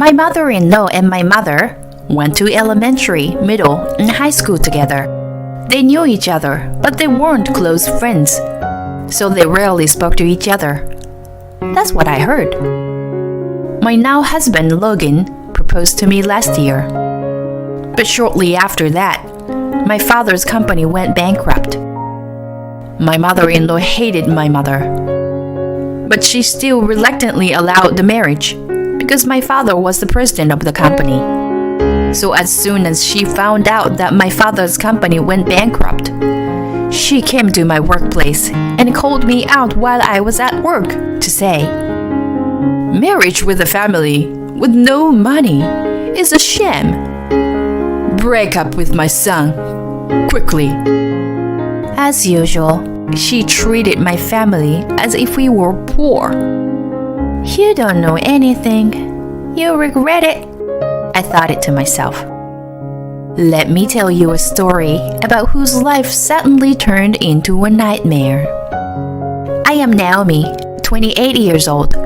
My mother-in-law and my mother went to elementary, middle, and high school together. They knew each other, but they weren't close friends, so they rarely spoke to each other. That's what I heard. My now husband, Logan, proposed to me last year. But shortly after that, my father's company went bankrupt. My mother-in-law hated my mother, but she still reluctantly allowed the marriage because my father was the president of the company. So as soon as she found out that my father's company went bankrupt, she came to my workplace and called me out while I was at work to say, "Marriage with a family with no money is a shame. Break up with my son, quickly." As usual, she treated my family as if we were poor. "You don't know anything. You'll regret it," I thought it to myself. Let me tell you a story about whose life suddenly turned into a nightmare. I am Naomi, 28 years old.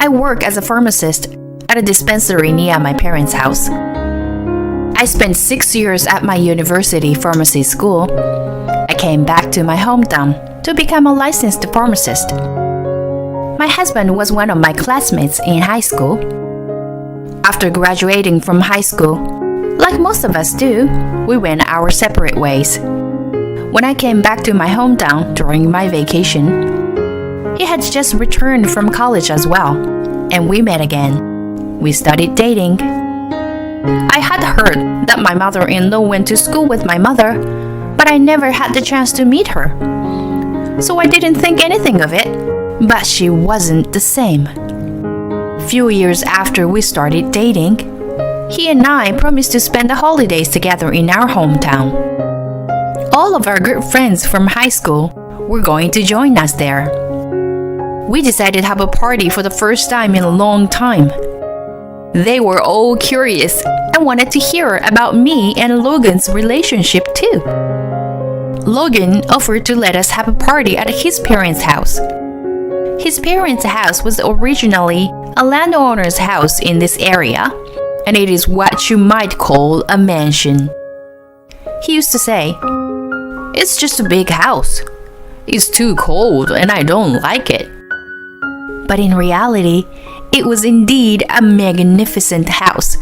I work as a pharmacist at a dispensary near my parents' house. I spent 6 years at my university pharmacy school. I came back to my hometown to become a licensed pharmacist. My husband was one of my classmates in high school. After graduating from high school, like most of us do, we went our separate ways. When I came back to my hometown during my vacation, he had just returned from college as well, and we met again. We started dating. I had heard that my mother-in-law went to school with my mother, but I never had the chance to meet her. So I didn't think anything of it, but she wasn't the same. Few years after we started dating, he and I promised to spend the holidays together in our hometown. All of our good friends from high school were going to join us there. We decided to have a party for the first time in a long time. They were all curious and wanted to hear about me and Logan's relationship too. Logan offered to let us have a party at his parents' house. His parents' house was originally a landowner's house in this area, and it is what you might call a mansion. He used to say, "It's just a big house. It's too cold and I don't like it." But in reality, it was indeed a magnificent house.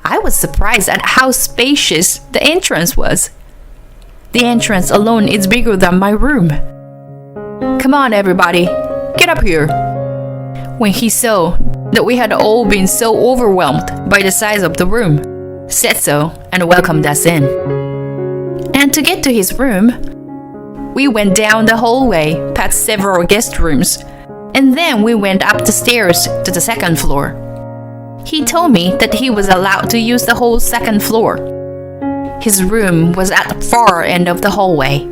I was surprised at how spacious the entrance was. The entrance alone is bigger than my room. "Come on, everybody, get up here." When he saw that we had all been so overwhelmed by the size of the room, said so and welcomed us in. And to get to his room, we went down the hallway past several guest rooms, and then we went up the stairs to the second floor. He told me that he was allowed to use the whole second floor. His room was at the far end of the hallway.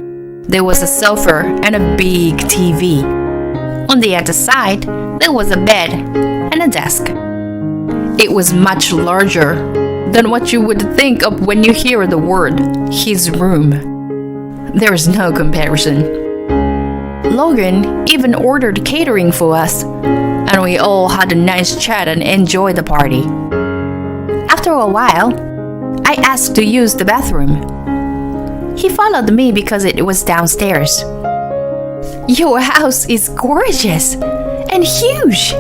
There was a sofa and a big TV. On the other side, there was a bed and a desk. It was much larger than what you would think of when you hear the word his room. There is no comparison. Logan even ordered catering for us, and we all had a nice chat and enjoyed the party. After a while, I asked to use the bathroom. He followed me because it was downstairs. "Your house is gorgeous and huge.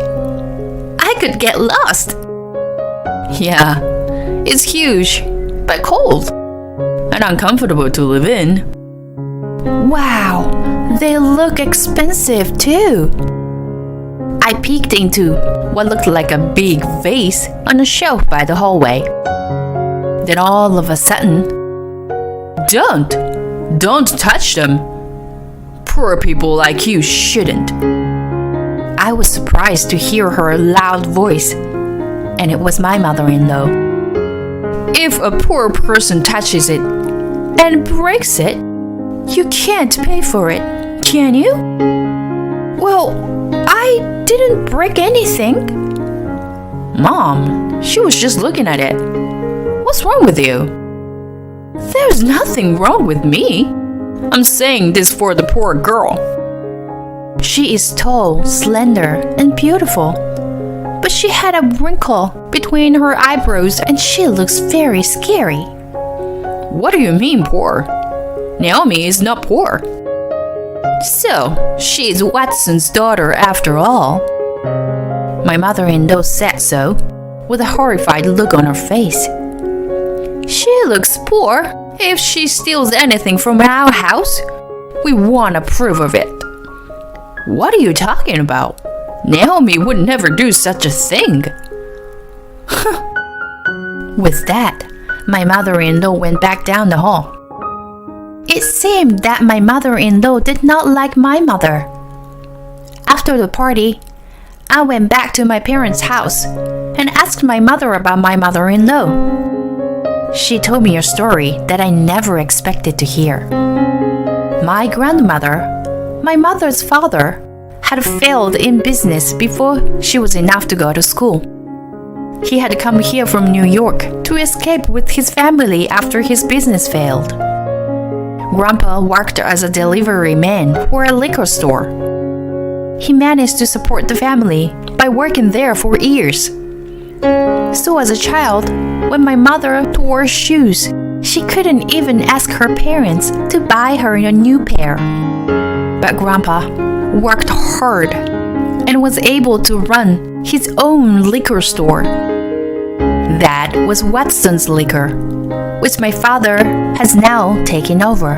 I could get lost." "Yeah, it's huge, but cold and uncomfortable to live in." "Wow, they look expensive too." I peeked into what looked like a big vase on a shelf by the hallway. Then all of a sudden, Don't touch them. Poor people like you shouldn't." I was surprised to hear her loud voice, and it was my mother-in-law. "If a poor person touches it and breaks it, you can't pay for it, can you?" "Well, I didn't break anything." "Mom, she was just looking at it. What's wrong with you?" "There's nothing wrong with me. I'm saying this for the poor girl. She is tall, slender, and beautiful, but she had a wrinkle between her eyebrows and she looks very scary. What do you mean poor? Naomi is not poor. So, she's Watson's daughter after all. My mother-in-law said so, with a horrified look on her face. She looks poor. If she steals anything from our house, we won't approve of it. What are you talking about? Naomi would never do such a thing. With that, my mother-in-law went back down the hall. It seemed that my mother-in-law did not like my mother. After the party, I went back to my parents' house and asked my mother about my mother-in-law. She told me a story that I never expected to hear. My grandmother, my mother's father, had failed in business before she was enough to go to school. He had come here from New York to escape with his family after his business failed. Grandpa worked as a delivery man for a liquor store. He managed to support the family by working there for years. So as a child, when my mother wore shoes, she couldn't even ask her parents to buy her a new pair. But Grandpa worked hard and was able to run his own liquor store. That was Watson's Liquor, which my father has now taken over.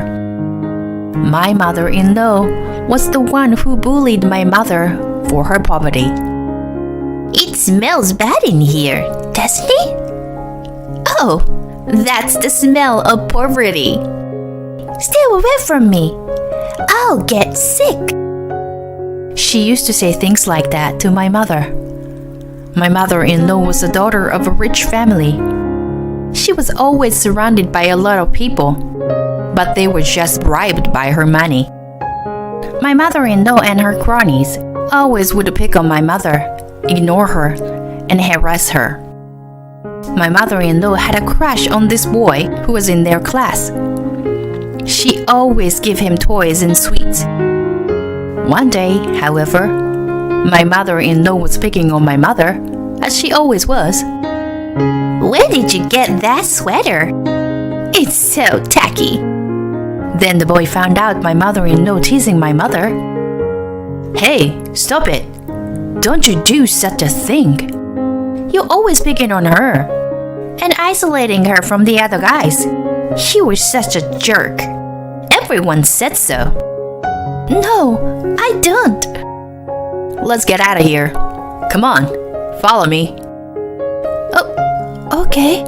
My mother-in-law was the one who bullied my mother for her poverty. It smells bad in here, doesn't it? Oh, that's the smell of poverty. Stay away from me. I'll get sick. She used to say things like that to my mother. My mother-in-law was the daughter of a rich family. She was always surrounded by a lot of people, but they were just bribed by her money. My mother-in-law and her cronies always would pick on my mother, ignore her, and harass her. My mother-in-law had a crush on this boy who was in their class. She always gave him toys and sweets. One day, however, my mother-in-law was picking on my mother, as she always was. Where did you get that sweater? It's so tacky. Then the boy found out my mother-in-law teasing my mother. Hey, stop it. Don't you do such a thing. You're always picking on her and isolating her from the other guys. She was such a jerk. Everyone said so. No, I don't. Let's get out of here. Come on, follow me. Oh, okay.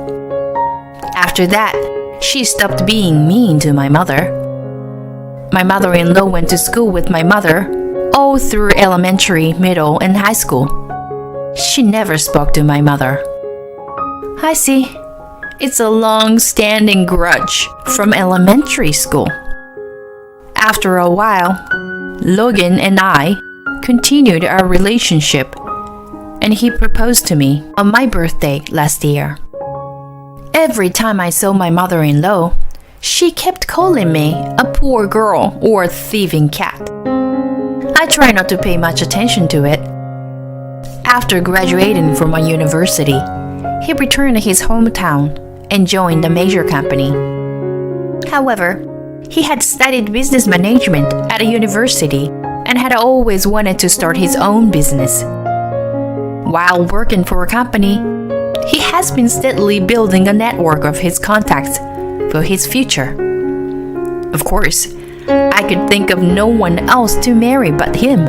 After that, she stopped being mean to my mother. My mother-in-law went to school with my mother all through elementary, middle, and high school. She never spoke to my mother. I see. It's a long-standing grudge from elementary school. After a while, Logan and I continued our relationship, and he proposed to me on my birthday last year. Every time I saw my mother-in-law, she kept calling me a poor girl or a thieving cat. I try not to pay much attention to it. After graduating from a university, he returned to his hometown and joined a major company. However, he had studied business management at a university and had always wanted to start his own business. While working for a company, he has been steadily building a network of his contacts for his future. Of course, I could think of no one else to marry but him.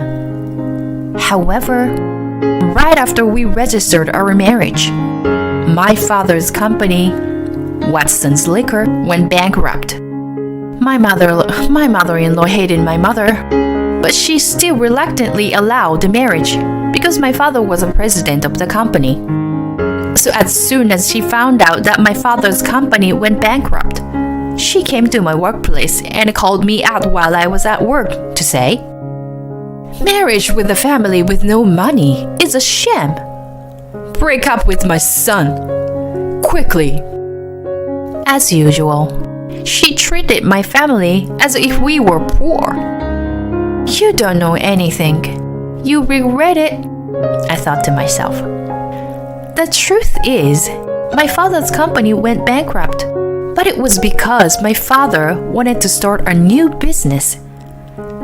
However, right after we registered our marriage, my father's company, Watson's Liquor, went bankrupt. My mother-in-law hated my mother, but she still reluctantly allowed the marriage because my father was the president of the company. So as soon as she found out that my father's company went bankrupt, she came to my workplace and called me out while I was at work to say, "Marriage with a family with no money is a sham. Break up with my son, quickly." As usual, she treated my family as if we were poor. You don't know anything. You regret it, I thought to myself. The truth is, my father's company went bankrupt, but it was because my father wanted to start a new business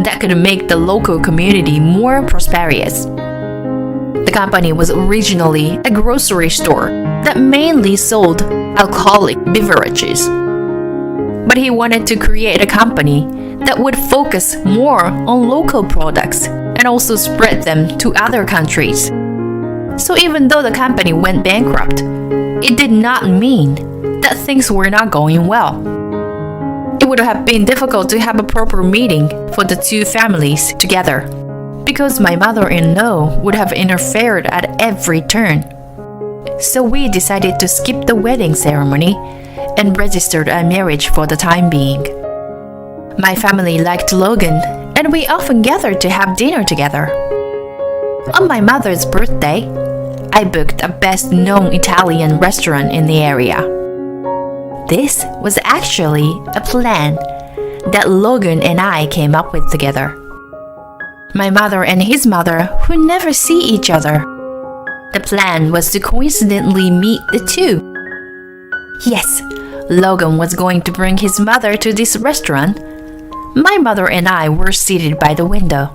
that could make the local community more prosperous. The company was originally a grocery store that mainly sold alcoholic beverages. But he wanted to create a company that would focus more on local products and also spread them to other countries. So even though the company went bankrupt, it did not mean that things were not going well. It would have been difficult to have a proper meeting for the two families together, because my mother-in-law would have interfered at every turn. So we decided to skip the wedding ceremony and registered our marriage for the time being. My family liked Logan, and we often gathered to have dinner together. On my mother's birthday, I booked a best-known Italian restaurant in the area. This was actually a plan that Logan and I came up with together. My mother and his mother would never see each other. The plan was to coincidentally meet the two. Yes, Logan was going to bring his mother to this restaurant. My mother and I were seated by the window,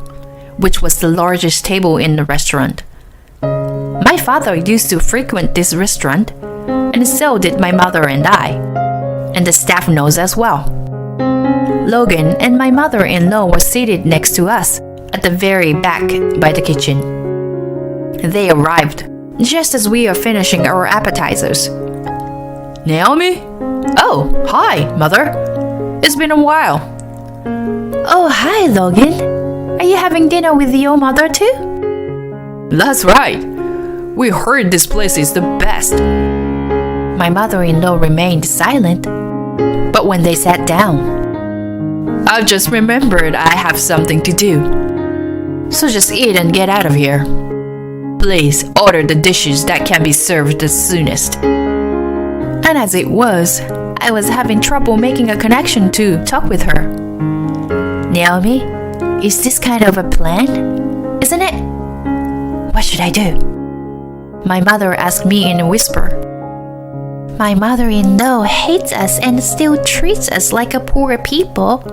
which was the largest table in the restaurant. My father used to frequent this restaurant, and so did my mother and I, and the staff knows as well. Logan and my mother-in-law were seated next to us at the very back by the kitchen. They arrived just as we are finishing our appetizers. Naomi? Oh, hi, Mother. It's been a while. Oh, hi, Logan. Are you having dinner with your mother too? That's right. We heard this place is the best. My mother-in-law remained silent, but when they sat down, I've just remembered I have something to do. So just eat and get out of here. Please order the dishes that can be served the soonest. And as it was, I was having trouble making a connection to talk with her. Naomi, is this kind of a plan? Isn't it? What should I do? My mother asked me in a whisper. My mother-in-law hates us and still treats us like a poor people.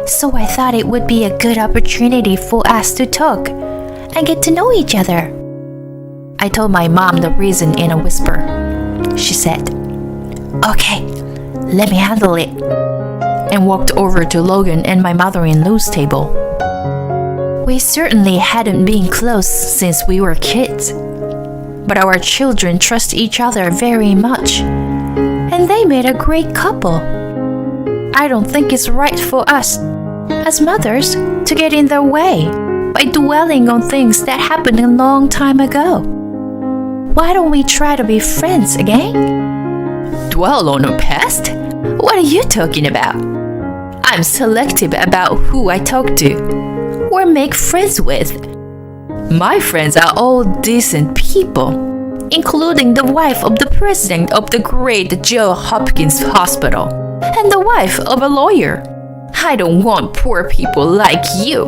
So I thought it would be a good opportunity for us to talk and get to know each other. I told my mom the reason in a whisper. She said, "Okay, let me handle it," and walked over to Logan and my mother-in-law's table. We certainly hadn't been close since we were kids, but our children trust each other very much, and they made a great couple. I don't think it's right for us, as mothers, to get in their way by dwelling on things that happened a long time ago. Why don't we try to be friends again? Dwell on a past? What are you talking about? I'm selective about who I talk to or make friends with. My friends are all decent people, including the wife of the president of the great Johns Hopkins Hospital and the wife of a lawyer. I don't want poor people like you.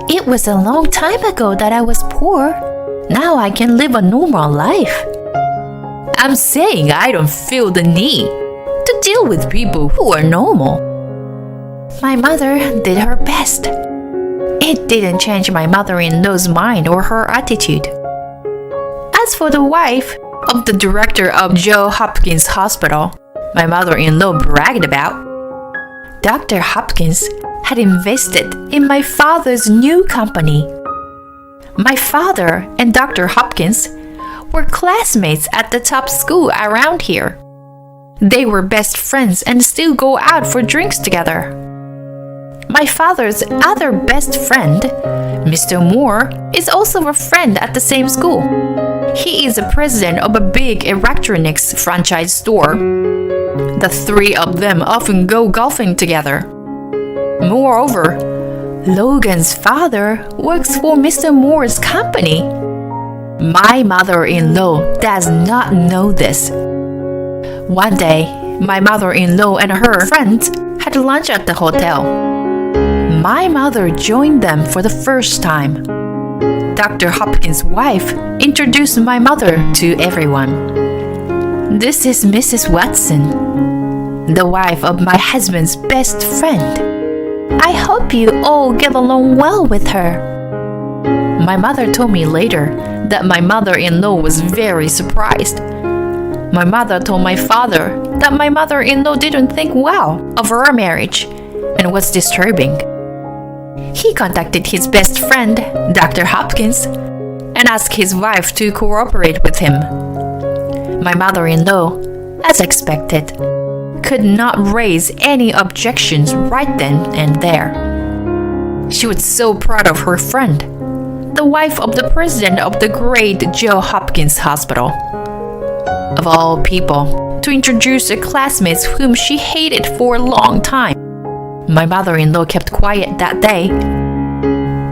It was a long time ago that I was poor. Now I can live a normal life. I'm saying I don't feel the need to deal with people who are normal. My mother did her best. It didn't change my mother-in-law's mind or her attitude. As for the wife of the director of Johns Hopkins Hospital, my mother-in-law bragged about, Dr. Hopkins had invested in my father's new company. My father and Dr. Hopkins were classmates at the top school around here. They were best friends and still go out for drinks together. My father's other best friend, Mr. Moore, is also a friend at the same school. He is the president of a big electronics franchise store. The three of them often go golfing together. Moreover, Logan's father works for Mr. Moore's company. My mother-in-law does not know this. One day, my mother-in-law and her friends had lunch at the hotel. My mother joined them for the first time. Dr. Hopkins' wife introduced my mother to everyone. This is Mrs. Watson, the wife of my husband's best friend. I hope you all get along well with her. My mother told me later that my mother-in-law was very surprised. My mother told my father that my mother-in-law didn't think well of our marriage and was disturbing. He contacted his best friend, Dr. Hopkins, and asked his wife to cooperate with him. My mother-in-law, as expected, could not raise any objections right then and there. She was so proud of her friend, the wife of the president of the great Johns Hopkins Hospital. Of all people, to introduce a classmate whom she hated for a long time. My mother-in-law kept quiet that day.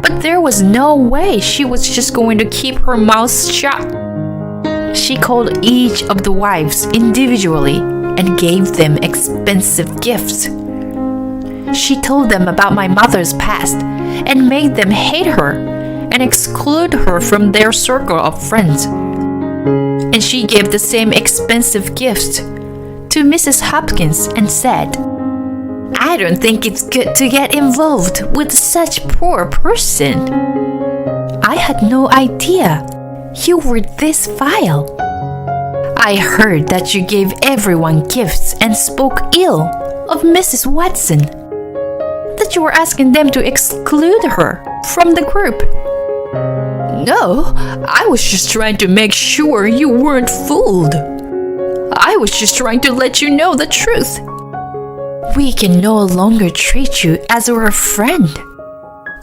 But there was no way she was just going to keep her mouth shut. She called each of the wives individually and gave them expensive gifts. She told them about my mother's past and made them hate her and exclude her from their circle of friends. And she gave the same expensive gifts to Mrs. Hopkins and said, I don't think it's good to get involved with such a poor person. I had no idea you were this vile. I heard that you gave everyone gifts and spoke ill of Mrs. Watson, that you were asking them to exclude her from the group. No, I was just trying to make sure you weren't fooled. I was just trying to let you know the truth. We can no longer treat you as our friend.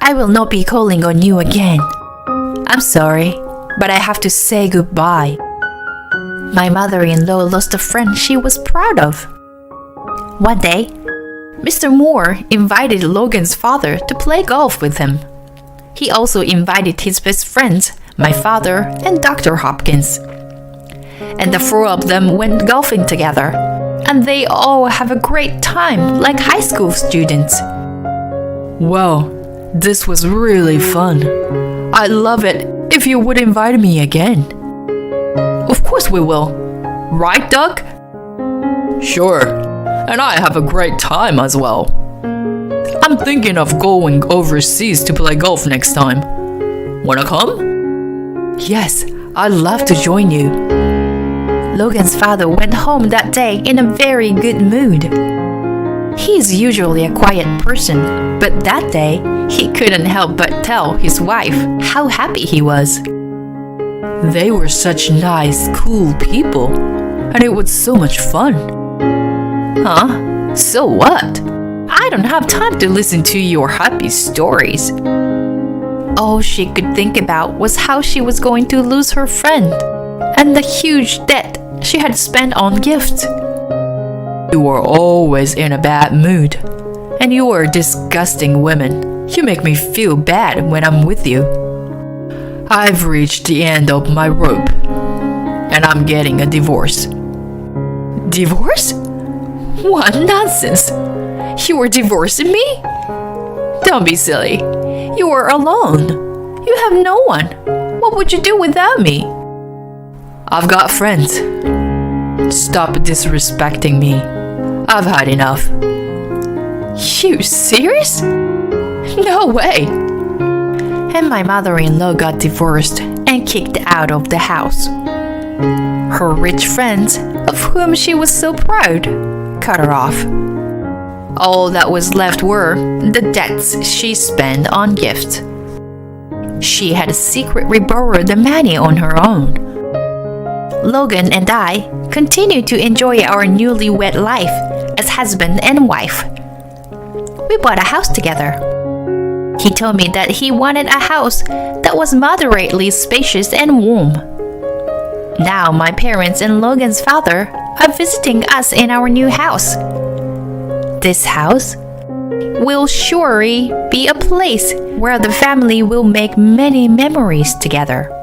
I will not be calling on you again. I'm sorry, but I have to say goodbye. My mother-in-law lost a friend she was proud of. One day, Mr. Moore invited Logan's father to play golf with him. He also invited his best friends, my father and Dr. Hopkins. And the four of them went golfing together, and they all have a great time like high school students. Wow, this was really fun. I'd love it if you would invite me again. Of course we will. Right, Doug? Sure, and I have a great time as well. I'm thinking of going overseas to play golf next time. Wanna come? Yes, I'd love to join you. Logan's father went home that day in a very good mood. He is usually a quiet person, but that day he couldn't help but tell his wife how happy he was. They were such nice, cool people, and it was so much fun. Huh? So what? I don't have time to listen to your happy stories. All she could think about was how she was going to lose her friend and the huge debt she had spent on gifts. You were always in a bad mood, and you are a disgusting woman. You make me feel bad when I'm with you. I've reached the end of my rope, and I'm getting a divorce. Divorce? What nonsense! You were divorcing me? Don't be silly. You were alone. You have no one. What would you do without me? I've got friends. Stop disrespecting me. I've had enough. You serious? No way. And my mother-in-law got divorced and kicked out of the house. Her rich friends, of whom she was so proud, cut her off. All that was left were the debts she spent on gifts. She had secretly borrowed the money on her own. Logan and I continued to enjoy our newlywed life as husband and wife. We bought a house together. He told me that he wanted a house that was moderately spacious and warm. Now my parents and Logan's father are visiting us in our new house. This house will surely be a place where the family will make many memories together.